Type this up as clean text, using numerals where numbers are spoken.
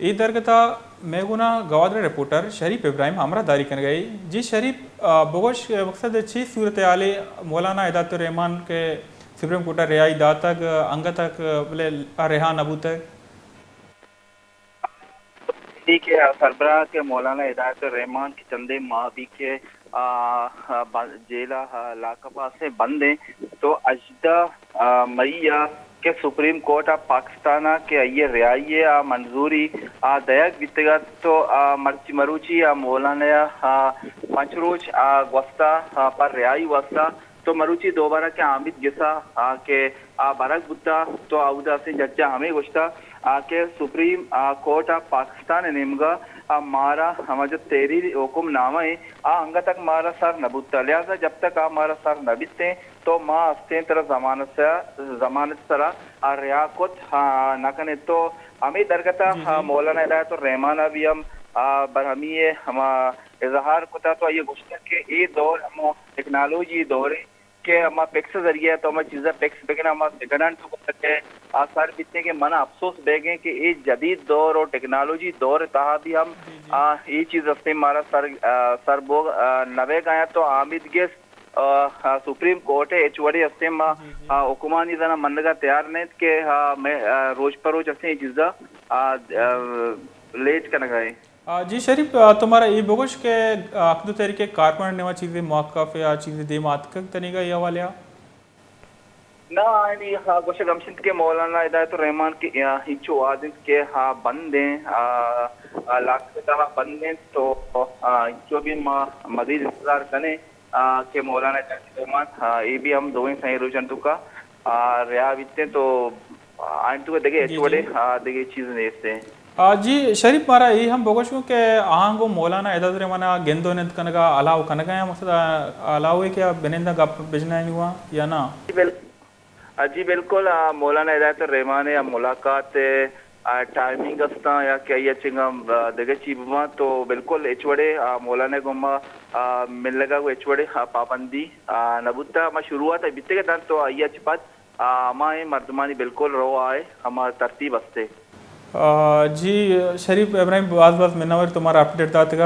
इधर का था मैं गुना गवादर रिपोर्टर शरीफ इब्राहिम हमरा दारी कर गई जी शरीफ बगोश मकसद अच्छी सूरत आले मौलाना हिदायतुर रहमान के सुप्रीम कोर्ट रिहाई दा तक अंग तक बोले रेहान अबू तक के सरबराह के मौलाना हिदायतुर रहमान के चंदे मावी के जेला लाकपा से बंद हैं तो अजदा मईया के सुप्रीम कोर्ट ऑफ पाकिस्तान के ये रिहाई मंजूरी दयक वितगत तो मरुची मौलाना पंचरोज वस्ता पर रिहाई वस्ता तो मरुची दोबारा के आमिद गिसा के बरक बुद्धा तो आउदा से जज्जा हमें गुश्ता के सुप्रीम कोर्ट ऑफ पाकिस्तान निमगा मारा हम जो तेरी हुकुम नामा है अंग तक मारा सर नबुत्ता लिहाजा जब तक हमारा सर नबिते तो माँ अस्ते तरह जमानत सरा रियाकुत नकने तो हमें दरगता मौलाना हिदायतुर रहमान भी हम बरहमी हम इजहार कुता तो ये गुश्ता के ये दौर हम टेक्नोलॉजी दौर है के हम पेक्स जरिए तो हम चीज़ें पेक्स बेगन हम सेकंड हैंड तो सके आसार बीतने के मना अफसोस बेगे कि ये जदीद दौर और टेक्नोलॉजी दौर तहा भी हम ये चीज़ हफ्ते हमारा सर बोग नवे गया तो आमिद गेस सुप्रीम कोर्ट है एचवड़ी हफ्ते हुकुमानी जना मन का तैयार नहीं के मैं रोज पर रोज हफ्ते चीज़ा लेट करना गए जी शरीफ तुम्हारा ये बगोश के अकदो तरीके कारपन नेवा चीज़ें मौक़फ़ या चीज़ें दे मातक तरीका ये वाले ना यानी गोशे गमशिंद के मौलाना हिदायतुर रहमान के हिचो आदित के बंद हैं लाख तहा बंद हैं तो जो भी मजीद इंतजार करें के मौलाना हिदायतुर रहमान ये भी हम दोवें सही रोजन तुका रिया बीतते तो आइन तो देखे एचवड़े देखे चीज़ें देखते हैं जी शरीफ मारा ये हम बोगश के आहांगो मौलाना हिदायतुर रहमान गेंदो ने कनगा अलाव कनगा या मकसद अलाव है क्या बेनिंदा गप बिजना हुआ या ना जी बिल्कुल मौलाना हिदायतुर रहमान या मुलाकात टाइमिंग अस्ता या क्या ये चिंगम देगे चीबमा तो बिल्कुल एचवड़े मौलाना गुम्मा मिल लगा वो एचवड़े पाबंदी नबुत्ता मैं शुरुआत है बीते के दिन तो आइया चिपत हमारे मर्दमानी बिल्कुल रो आए हमारा तरतीब हस्ते जी शरीफ इब्राहिम बाज़ मिन्नावर तुम्हारा अपडेट दाता